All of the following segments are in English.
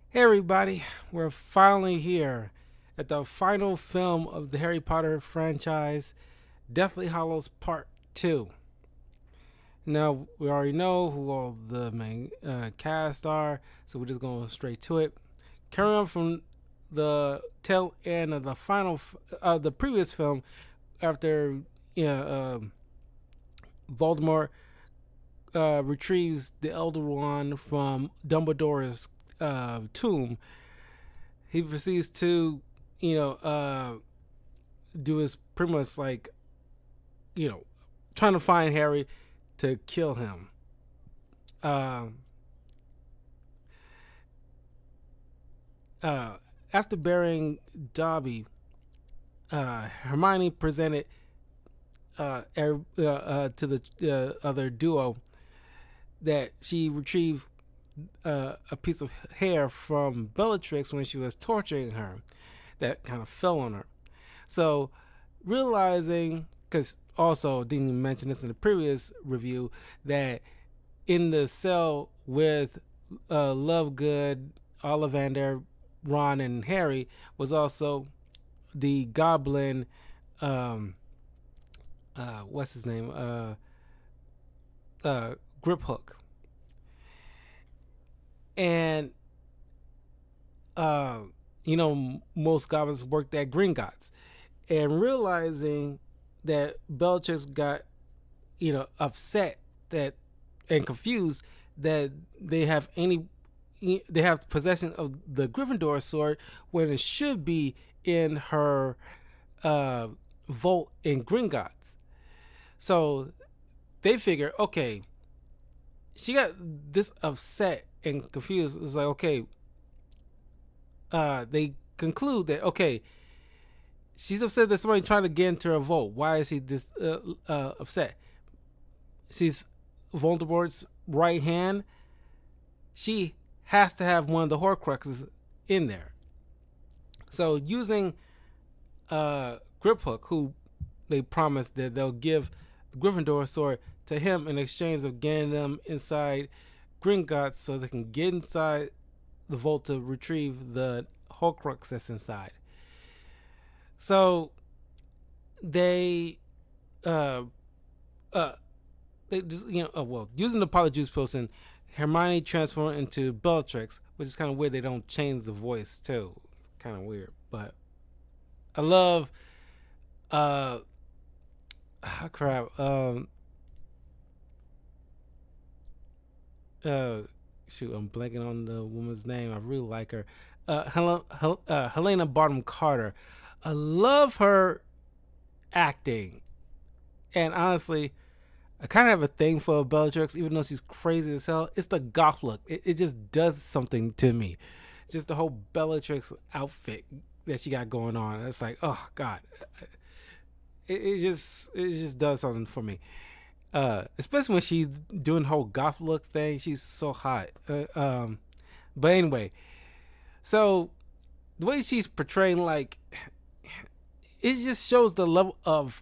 Hey everybody, we're finally here at the final film of the Harry Potter franchise, Deathly Hallows Part 2. Now, we already know who all the main cast are, so we're just going straight to it. Carry on from the tail end of the previous film, after Voldemort retrieves the Elder Wand from Dumbledore's tomb. He proceeds to, you know, do his pretty much like, you know, trying to find Harry to kill him. Uh, After burying Dobby, Hermione presented to the other duo that she retrieved a piece of hair from Bellatrix when she was torturing her that kind of fell on her. So, realizing, because also didn't mention this in the previous review, that in the cell with Lovegood, Ollivander, Ron, and Harry was also the goblin, um, what's his name? Grip Hook. And, uh, most goblins worked at Gringotts. And realizing that Bellatrix got, upset that and confused that they have possession of the Gryffindor sword when it should be in her uh, vault in Gringotts. So they figure, okay, she got this upset and confused. It's like, okay, they conclude that, okay, she's upset that somebody trying to get into her vault. Why is he this upset? She's Voldemort's right hand. She has to have one of the Horcruxes in there. So using Griphook, who they promised that they'll give the Gryffindor sword to him in exchange of getting them inside Gringotts so they can get inside the vault to retrieve the Horcrux that's inside. So they uh uh they just, using the Polyjuice Potion, Hermione transformed into Bellatrix, which is kind of weird. They don't change the voice too. Kind of weird, but I love. Uh, crap. Uh, Shoot, I'm blanking on the woman's name. I really like her. Helena Bonham Carter. I love her acting, and honestly, I kind of have a thing for Bellatrix, even though she's crazy as hell. It's the goth look. It just does something to me. Just the whole Bellatrix outfit that she got going on. It's like, oh god, it just does something for me. Especially when she's doing the whole goth look thing. She's so hot. But anyway, so the way she's portraying, like, it just shows the level of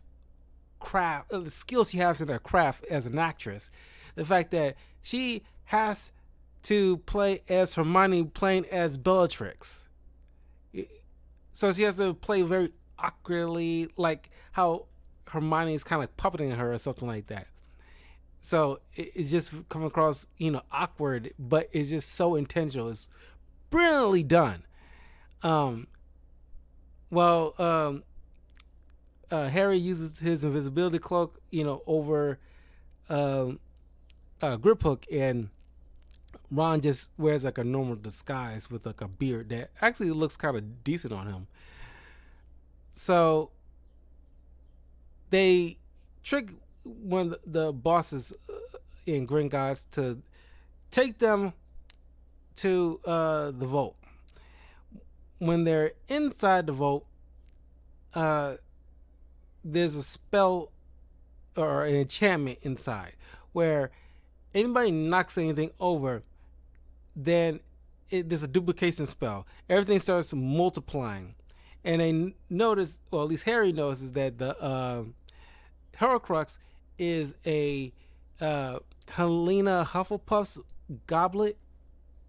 craft, the skills she has in her craft as an actress. The fact that she has to play as Hermione playing as Bellatrix. So she has to play very awkwardly, like how Hermione is kind of like puppeting her or something like that. So it's just coming across, awkward, but it's just so intentional. It's brilliantly done. Um, well, Harry uses his invisibility cloak, over um, Grip Hook, and Ron just wears like a normal disguise with like a beard that actually looks kind of decent on him. So they trick one of the bosses in Gringotts to take them to the vault. When they're inside the vault, uh, there's a spell or an enchantment inside where anybody knocks anything over, then there's a duplication spell. Everything starts multiplying, and they notice, or at least Harry notices, that the Horcrux is a Helena Hufflepuff's goblet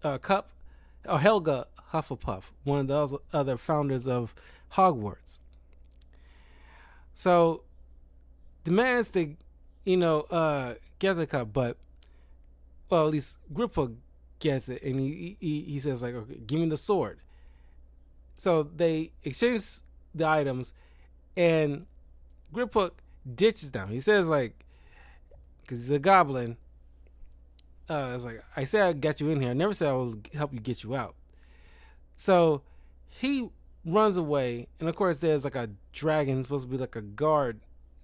cup. or Helga Hufflepuff, one of those other founders of Hogwarts. So demands to, get the cup, but well, at least Griphook gets it, and he says like, okay, give me the sword. So they exchange the items, and Griphook ditches them. He says like, because he's a goblin. It's like I said, I got you in here. I never said I will help you get you out. So he runs away, and of course, there's like a dragon supposed to be like a guard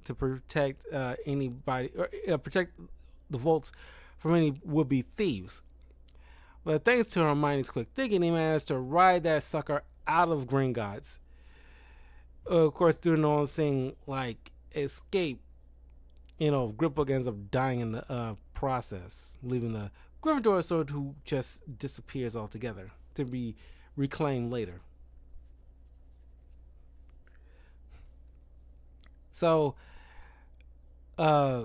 to protect anybody, or protect the vaults from any would-be thieves. But thanks to Hermione's quick thinking, he managed to ride that sucker out of Gringotts. Of course, doing the whole thing like escape, Griphook ends up dying in the process, leaving the Gryffindor sword, who just disappears altogether to be reclaimed later. So, uh,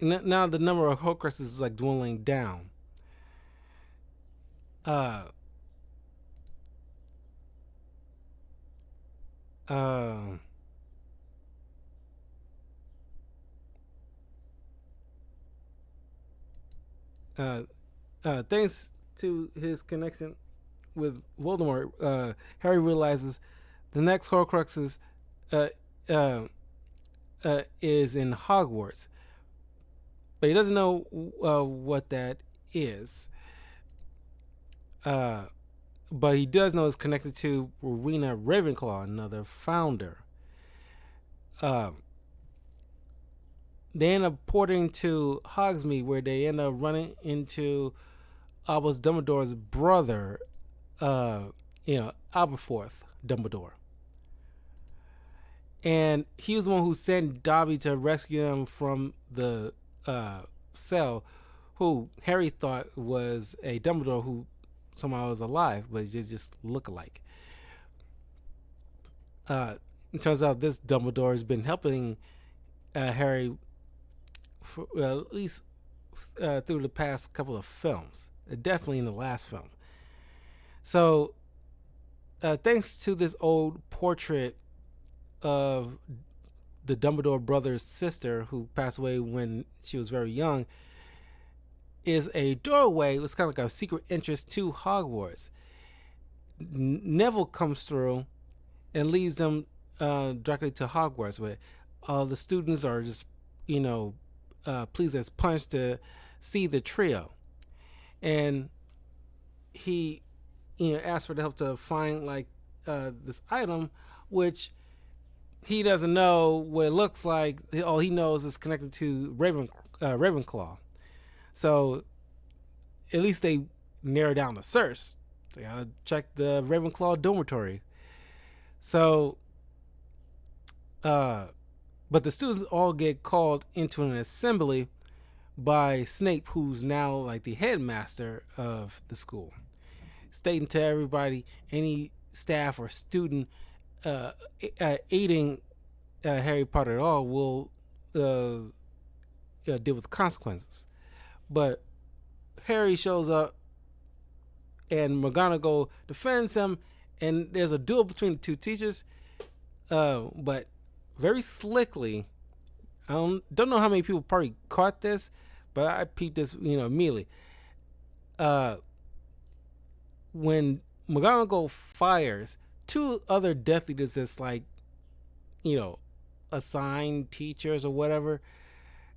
now the number of Horcruxes is like dwindling down. Uh, uh, uh, Thanks to his connection with Voldemort, Harry realizes the next Horcruxes uh, uh, is in Hogwarts, but he doesn't know what that is. But he does know it's connected to Rowena Ravenclaw, another founder. They end up porting to Hogsmeade, where they end up running into Albus Dumbledore's brother, Aberforth Dumbledore. And he was the one who sent Dobby to rescue him from the cell, who Harry thought was a Dumbledore who somehow was alive, but he just look alike. It turns out this Dumbledore has been helping Harry for, at least through the past couple of films, definitely in the last film. So, thanks to this old portrait of the Dumbledore brother's sister, who passed away when she was very young, is a doorway. It was kind of like a secret entrance to Hogwarts. Neville comes through and leads them directly to Hogwarts, where all the students are just, pleased as punch to see the trio. And he, asks for the help to find like this item, which he doesn't know what it looks like. All he knows is connected to Ravenclaw. So at least they narrow down the search. They gotta check the Ravenclaw dormitory. So, but the students all get called into an assembly by Snape, who's now like the headmaster of the school, stating to everybody, any staff or student aiding Harry Potter at all will deal with consequences. But Harry shows up, and McGonagall defends him, and there's a duel between the two teachers. But very slickly, I don't know how many people probably caught this, but I peeped this, immediately. When McGonagall fires, two other Death Eaters that's like, assigned teachers or whatever,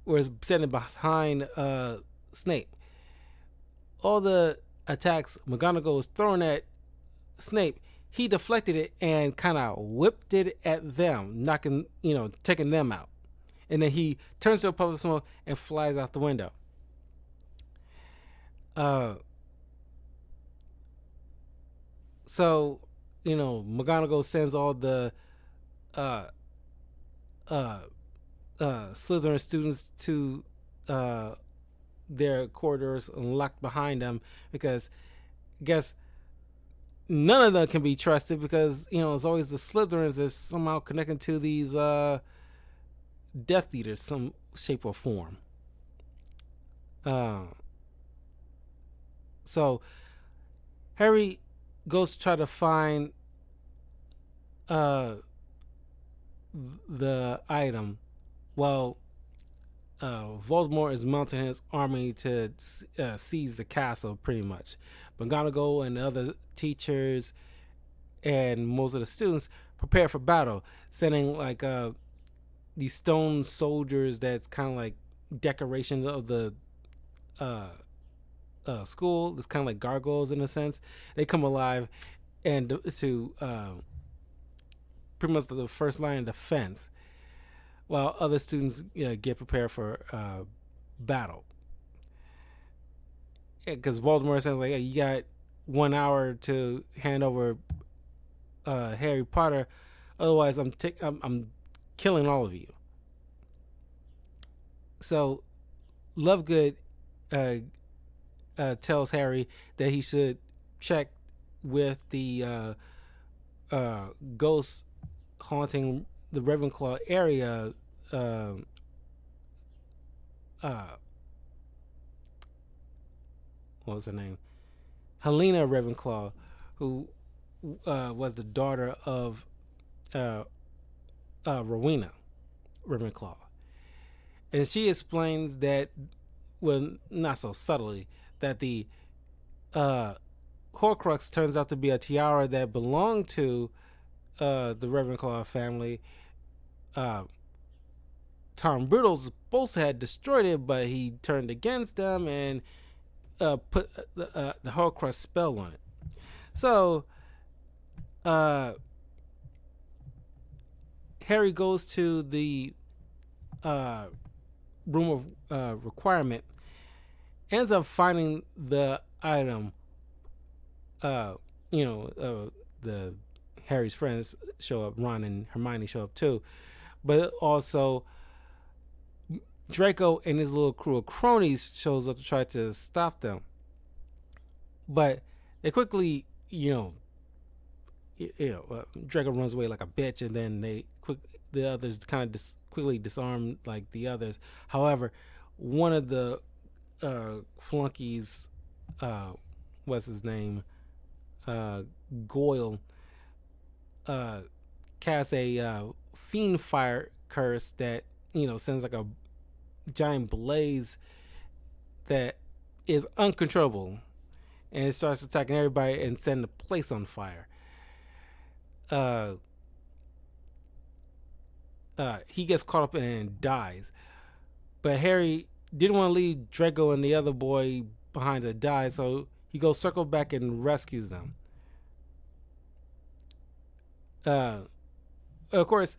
was sitting behind Snape. All the attacks McGonagall was throwing at Snape, he deflected it and kind of whipped it at them, knocking, taking them out. And then he turns to a puff of smoke and flies out the window. So, McGonagall sends all the Slytherin students to their corridors and locked behind them, because I guess none of them can be trusted, because it's always the Slytherins that's somehow connected to these Death Eaters, some shape or form. So Harry goes to try to find uh, the item. Well, Voldemort is mounting his army to seize the castle, pretty much. McGonagall and the other teachers and most of the students prepare for battle, sending like these stone soldiers that's kind of like decoration of the uh, school. It's kind of like gargoyles in a sense. They come alive and to pretty much the first line of defense, while other students get prepared for battle. Because Voldemort says like, hey, you got 1 hour to hand over Harry Potter, otherwise I'm killing all of you. So Lovegood uh, tells Harry that he should check with the ghosts haunting the Ravenclaw area. Uh, uh, what was her name? Helena Ravenclaw, who was the daughter of Rowena Ravenclaw. And she explains that, well, not so subtly, that the Horcrux turns out to be a tiara that belonged to the Ravenclaw family. Tom Riddle's supposed to have destroyed it, but he turned against them and put the Horcrux spell on it. So Harry goes to the room of requirement, ends up finding the item. The Harry's friends show up, Ron and Hermione show up too, but also Draco and his little crew of cronies shows up to try to stop them. But they quickly, Draco runs away like a bitch, and then the others kind of quickly disarm like the others. However, one of the flunkies, what's his name, Goyle, casts a fiend fire curse that sends like a giant blaze that is uncontrollable, and it starts attacking everybody and setting the place on fire. He gets caught up and dies, but Harry didn't want to leave Draco and the other boy behind to die, so he goes circle back and rescues them. Of course,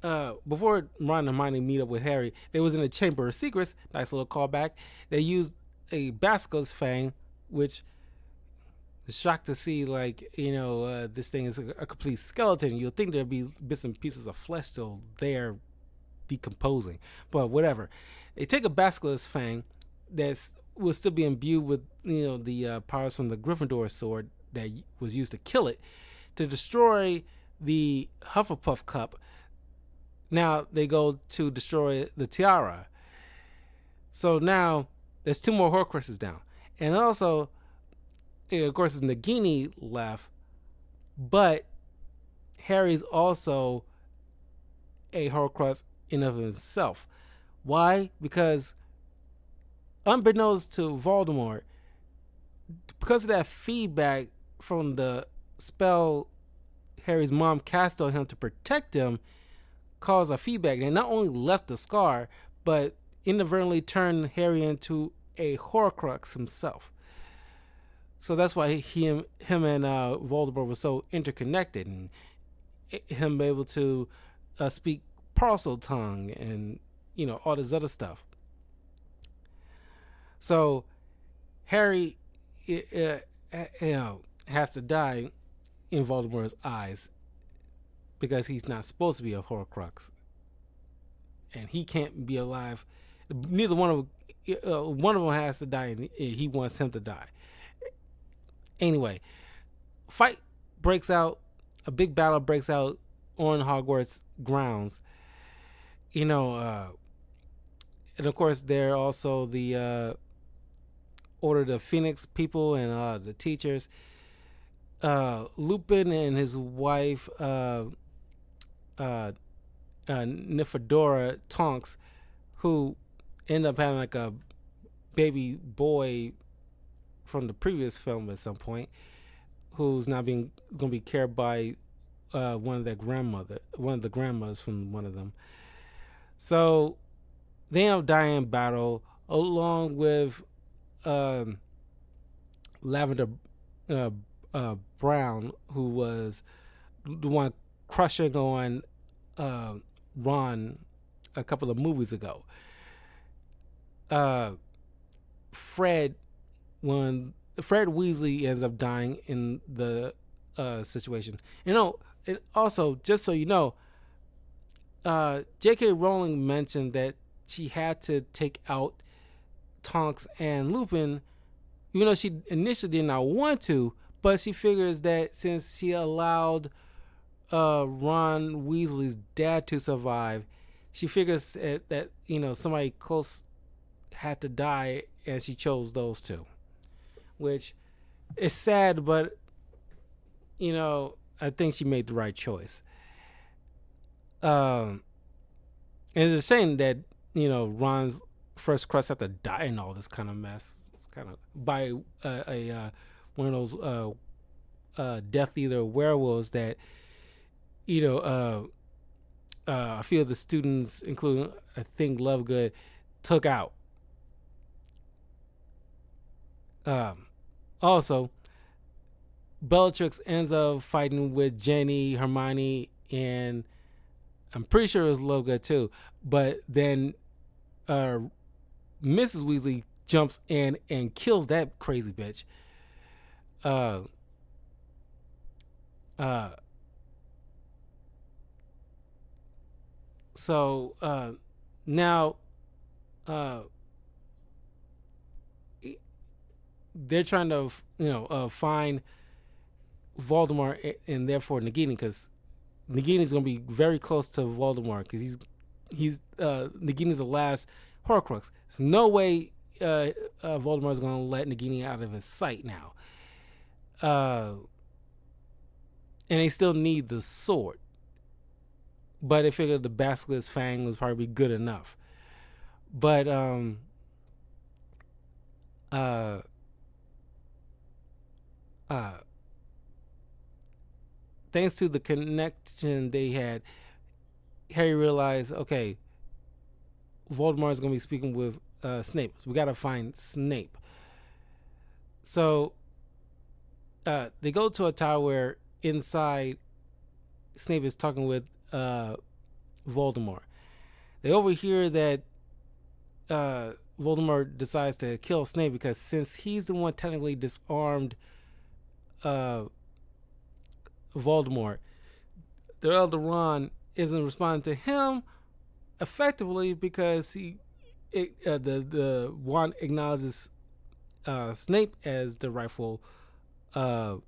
before Ron and Hermione meet up with Harry, they was in the Chamber of Secrets. Nice little callback. They used a basilisk fang, which is shocked to see, like, this thing is a complete skeleton. You'll think there'd be bits and pieces of flesh still there decomposing, but whatever. They take a basilisk fang that will still be imbued with the powers from the Gryffindor sword that was used to kill it, to destroy the Hufflepuff cup. Now they go to destroy the tiara. So now there's 2 more Horcruxes down, and also, of course, it's Nagini left, but Harry's also a Horcrux in of himself. Why? Because unbeknownst to Voldemort, because of that feedback from the spell Harry's mom cast on him to protect him, caused a feedback, and not only left the scar, but inadvertently turned Harry into a Horcrux himself. So that's why him and Voldemort were so interconnected, and him able to speak Parseltongue and all this other stuff. So Harry, has to die in Voldemort's eyes because he's not supposed to be a Horcrux, and he can't be alive. Neither one of them has to die, and he wants him to die. Anyway, fight breaks out. A big battle breaks out on Hogwarts grounds. And of course, there are also the order the Phoenix people and the teachers. Lupin and his wife, uh, Nifedora Tonks, who end up having like a baby boy from the previous film at some point, who's now being going to be cared by one of the grandmothers from one of them. So they end up dying in battle along with um, Lavender uh, Brown, who was the one crushing on Ron a couple of movies ago. Uh, Fred, when Fred Weasley ends up dying in the situation. And also, just so you know, J.K. Rowling mentioned that she had to take out Tonks and Lupin, even though she initially did not want to, but she figures that since she allowed Ron Weasley's dad to survive, she figures that somebody close had to die, and she chose those two, which is sad, but I think she made the right choice. And it's a shame that Ron's first crust had to die in all this kind of mess. It's kind of by a one of those Death Eater werewolves that a few of the students, including I think Lovegood, took out. Also, Bellatrix ends up fighting with Jenny, Hermione, and I'm pretty sure it was Lovegood too. But then Mrs. Weasley jumps in and kills that crazy bitch. Uh, uh, so now they're trying to find Voldemort and therefore Nagini, because Nagini is going to be very close to Voldemort because he's Nagini's the last Horcrux. There's no way Voldemort is going to let Nagini out of his sight now. And they still need the sword, but they figured the Basilisk Fang was probably good enough. But thanks to the connection they had, Harry realized, okay, Voldemort is going to be speaking with Snape. So we got to find Snape. So they go to a tower where inside Snape is talking with Voldemort. They overhear that Voldemort decides to kill Snape because since he's the one technically disarmed Voldemort, the elder Ron isn't responding to him effectively because the wand acknowledges Snape as the rightful owner.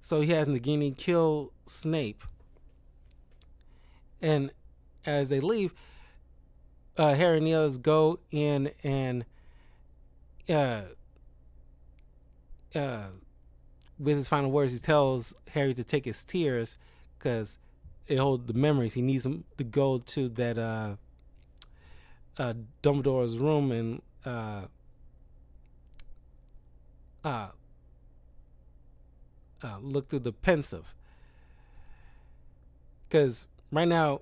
So he has Nagini kill Snape, and as they leave, Harry and the others go in and with his final words, he tells Harry to take his tears because they hold the memories. He needs them to go to that Dumbledore's room and look through the pensive. Because right now,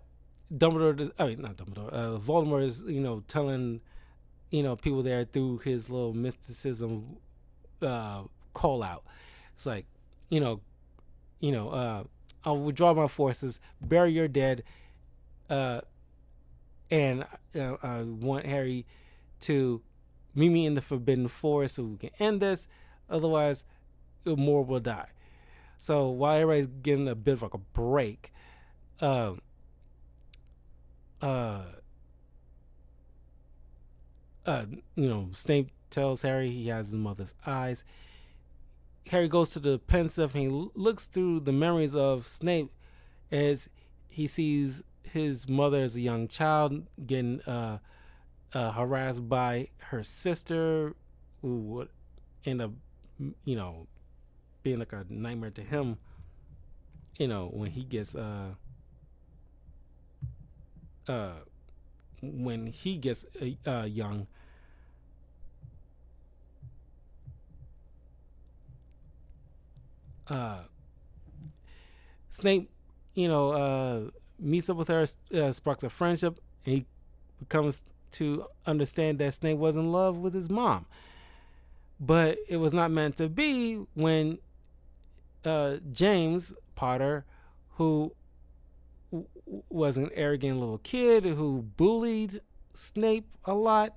Voldemort is telling people there through his little mysticism call out. It's like I'll withdraw my forces, bury your dead, and I want Harry to meet me in the Forbidden Forest so we can end this. Otherwise, more will die. So while everybody's getting a bit of like a break, Snape tells Harry he has his mother's eyes. Harry goes to the pensive and he looks through the memories of Snape as he sees his mother as a young child getting harassed by her sister, who would end up, you know, being like a nightmare to him. When he gets uh when he gets young. Uh, Snape, meets up with her, sparks a friendship, and he becomes to understand that Snape was in love with his mom. But it was not meant to be when James Potter, who was an arrogant little kid who bullied Snape a lot,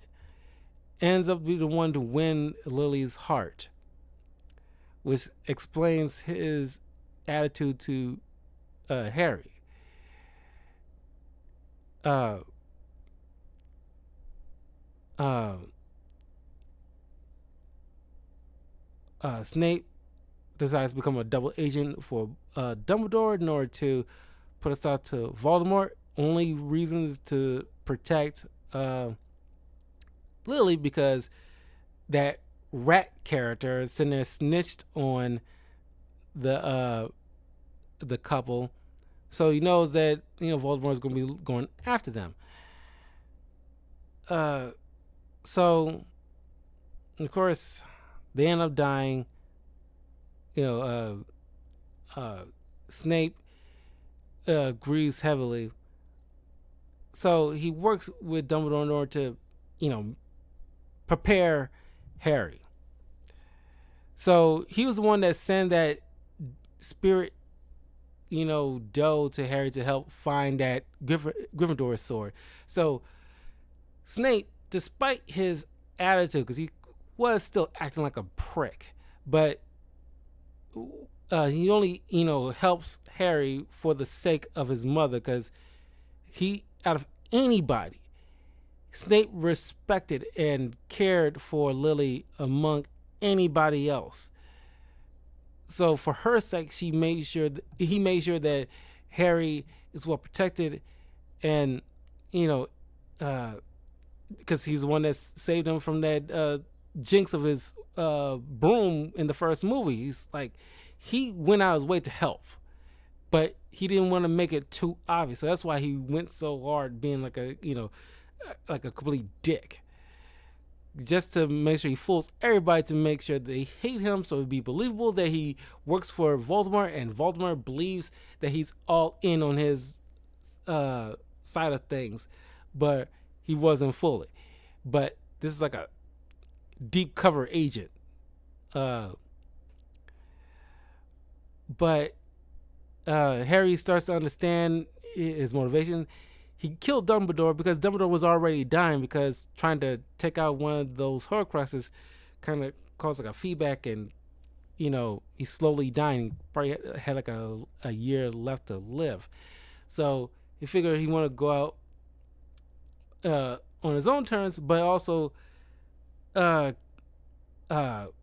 ends up being the one to win Lily's heart, which explains his attitude to Harry. Uh, uh, Snape decides to become a double agent for Dumbledore in order to put a stop to Voldemort. Only reasons to protect Lily because that rat character sitting there snitched on the couple, so he knows that Voldemort is going to be going after them. Uh, so of course they end up dying. You know, Snape grieves heavily, so he works with Dumbledore in order to, prepare Harry. So he was the one that sent that spirit, dough to Harry to help find that Gryffindor sword. So Snape, despite his attitude, because he was still acting like a prick, but he only, helps Harry for the sake of his mother, because he, out of anybody, Snape respected and cared for Lily among anybody else. So for her sake, he made sure that Harry is well protected, and because he's the one that saved him from that jinx of his broom in the first movie. He's like, he went out of his way to help, but he didn't want to make it too obvious. So that's why he went so hard, being like a complete dick, just to make sure he fools everybody, to make sure they hate him, so it'd be believable that he works for Voldemort, and Voldemort believes that he's all in on his side of things, but he wasn't fully. But this is like a deep cover agent. But Harry starts to understand his motivation. He killed Dumbledore because Dumbledore was already dying, because trying to take out one of those Horcruxes kind of caused like a feedback, and he's slowly dying. Probably had like a year left to live. So he figured he wanted to go out on his own terms, but also uh,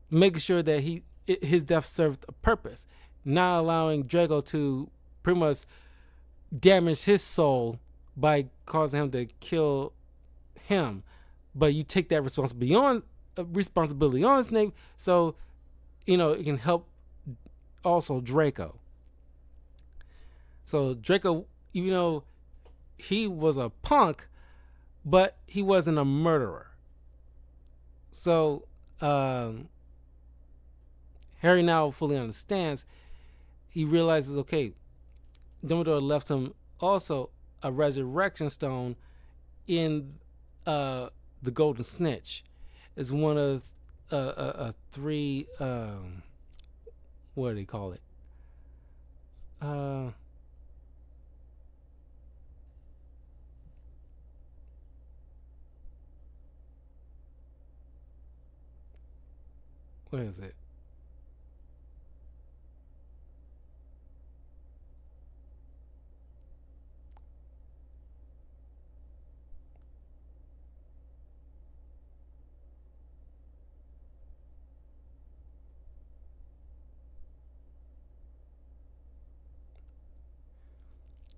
making sure that his death served a purpose, not allowing Draco to pretty much damage his soul by causing him to kill him. But you take that responsibility on Snape, so it can help also Draco. So Draco, even though he was a punk, but he wasn't a murderer. So Harry now fully understands. He realizes, okay, Dumbledore left him also a resurrection stone in the Golden Snitch. It's one of three. What do they call it? What is it?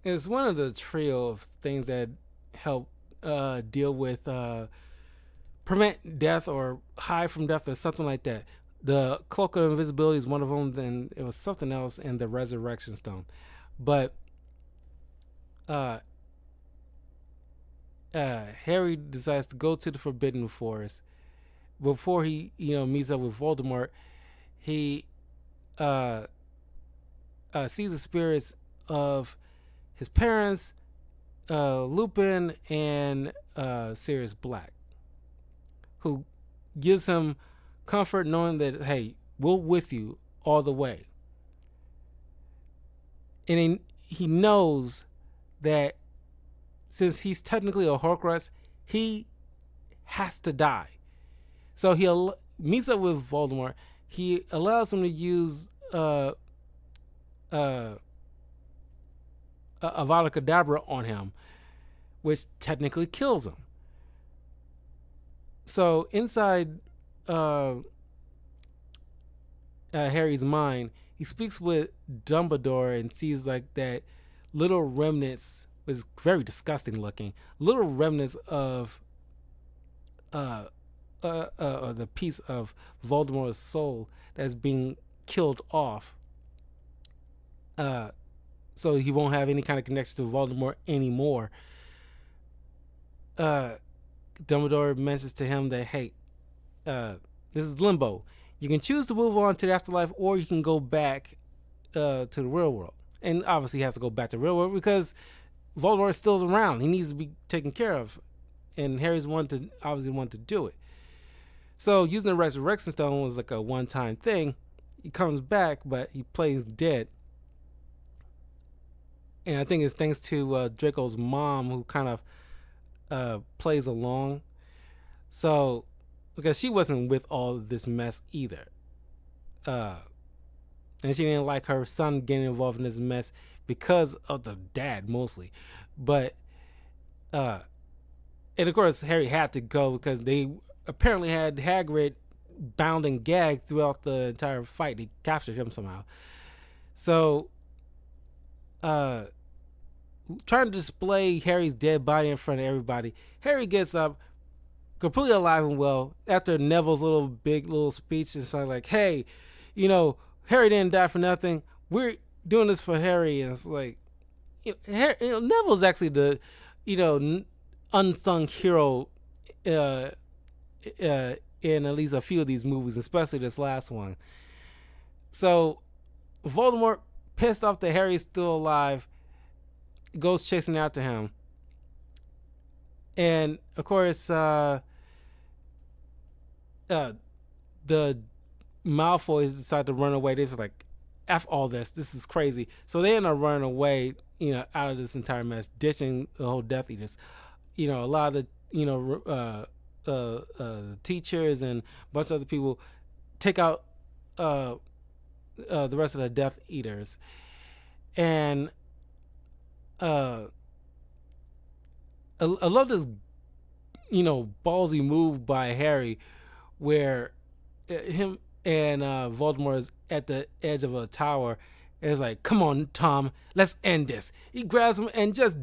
It's one of the trio of things that help deal with prevent death or hide from death or something like that. The cloak of invisibility is one of them. Then it was something else in the resurrection stone, but uh, Harry decides to go to the Forbidden Forest. Before he meets up with Voldemort, he uh, sees the spirits of his parents, Lupin, and Sirius Black, who gives him comfort knowing that, hey, we're with you all the way. And he knows that since he's technically a Horcrux, he has to die. So he meets up with Voldemort. He allows him to use Avada Kedavra on him, which technically kills him. So inside Harry's mind, he speaks with Dumbledore and sees like that little remnants, was very disgusting looking, little remnants of the piece of Voldemort's soul that's being killed off. So he won't have any kind of connection to Voldemort anymore. Dumbledore mentions to him that, hey, this is limbo. You can choose to move on to the afterlife, or you can go back to the real world. And obviously he has to go back to the real world because Voldemort is still around. He needs to be taken care of. And Harry's obviously wanted to do it. So using the Resurrection Stone was like a one-time thing. He comes back, but he plays dead. And I think it's thanks to Draco's mom, who kind of plays along. So, because she wasn't with all this mess either. And she didn't like her son getting involved in this mess because of the dad, mostly. But, and of course, Harry had to go because they apparently had Hagrid bound and gagged throughout the entire fight. They captured him somehow. So, trying to display Harry's dead body in front of everybody, Harry gets up, completely alive and well, after Neville's big speech and something like, hey, Harry didn't die for nothing. We're doing this for Harry. And it's like, Neville's actually the, unsung hero in at least a few of these movies, especially this last one. So Voldemort, pissed off that Harry's still alive, goes chasing after him. And of course, the Malfoys decide to run away. They're just like, F all this. This is crazy. So they end up running away, out of this entire mess, ditching the whole Death Eaters. A lot of the teachers and a bunch of other people take out the rest of the Death Eaters. And I love this, ballsy move by Harry, where him and Voldemort is at the edge of a tower. And it's like, come on, Tom, let's end this. He grabs him and just,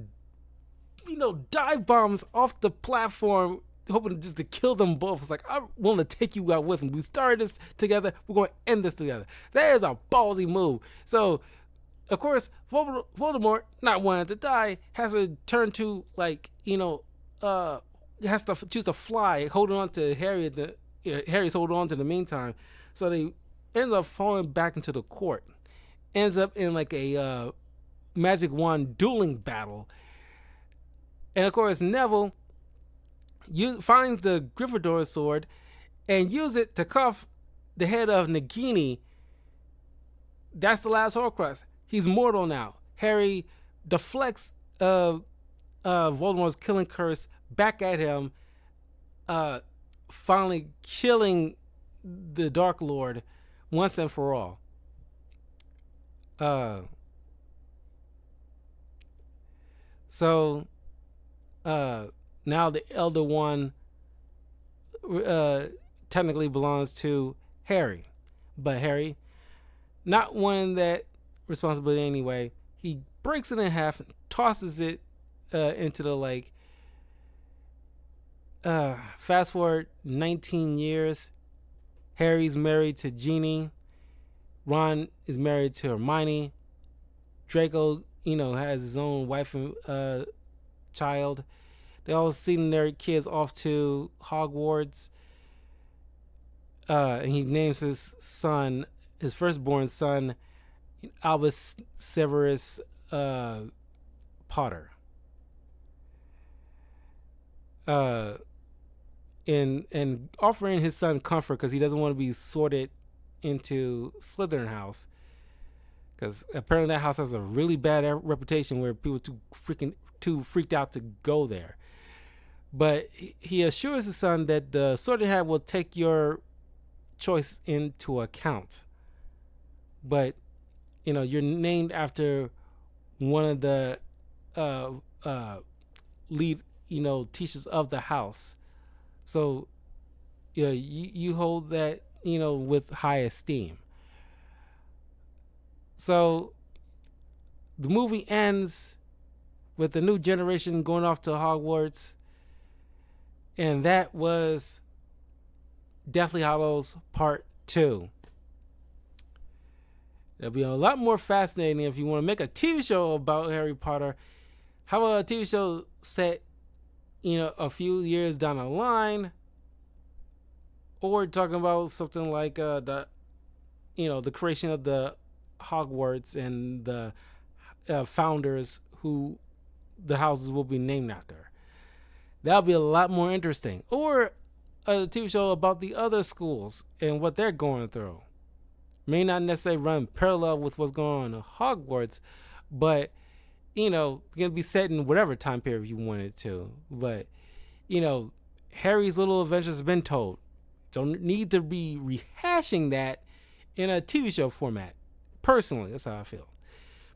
dive bombs off the platform, hoping just to kill them both. It's like, I'm willing to take you out with him. We started this together. We're going to end this together. That is a ballsy move. So, of course, Voldemort, not wanting to die, has to turn to, has to choose to fly, holding on to Harry. Harry's holding on to the meantime. So they ends up falling back into the court. Ends up in like a magic wand dueling battle. And of course, Neville finds the Gryffindor sword and uses it to cuff the head of Nagini. That's the last Horcrux. He's mortal now. Harry deflects Voldemort's killing curse back at him, finally killing the Dark Lord once and for all. So now the Elder One technically belongs to Harry, but Harry, not one that responsibility anyway, he breaks it in half and tosses it into the lake. Fast forward 19 years. Harry's married to Jeannie. Ron is married to Hermione. Draco, has his own wife and child. They all sending their kids off to Hogwarts. And he names his son, his firstborn son, Albus Severus Potter. And offering his son comfort because he doesn't want to be sorted into Slytherin house, because apparently that house has a really bad reputation where people too freaked out to go there. But he assures his son that the sorted hat will take your choice into account. But you're named after one of the lead teachers of the house, so you hold that with high esteem. So the movie ends with the new generation going off to Hogwarts, and that was Deathly Hallows Part 2. It'll be a lot more fascinating if you want to make a TV show about Harry Potter. How about a TV show set, a few years down the line, or talking about something like the creation of the Hogwarts and the founders who the houses will be named after. That'll be a lot more interesting. Or a TV show about the other schools and what they're going through. May not necessarily run parallel with what's going on in Hogwarts, but gonna be set in whatever time period you want it to. But Harry's little adventures have been told. Don't need to be rehashing that in a TV show format. Personally, that's how I feel.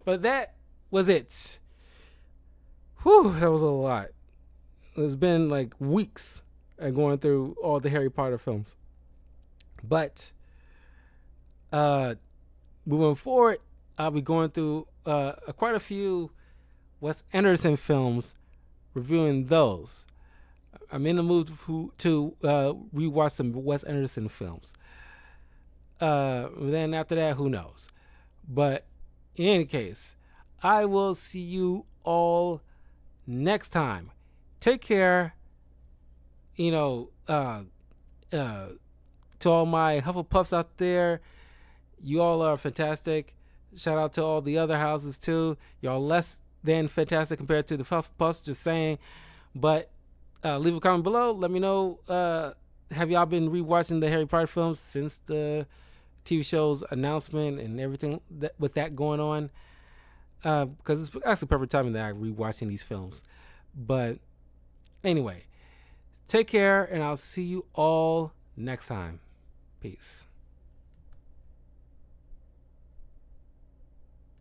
But that was it. Whew, that was a lot. It's been like weeks going through all the Harry Potter films. But moving forward, I'll be going through quite a few Wes Anderson films, reviewing those. I'm in the mood to rewatch some Wes Anderson films. Then after that, who knows? But in any case, I will see you all next time. Take care. To all my Hufflepuffs out there, you all are fantastic. Shout out to all the other houses too. Y'all less than fantastic compared to the Hufflepuffs, just saying. But leave a comment below. Let me know, have y'all been rewatching the Harry Potter films since the TV show's announcement and everything with that going on? Because it's actually perfect timing that I'm rewatching these films. But anyway, take care, and I'll see you all next time. Peace.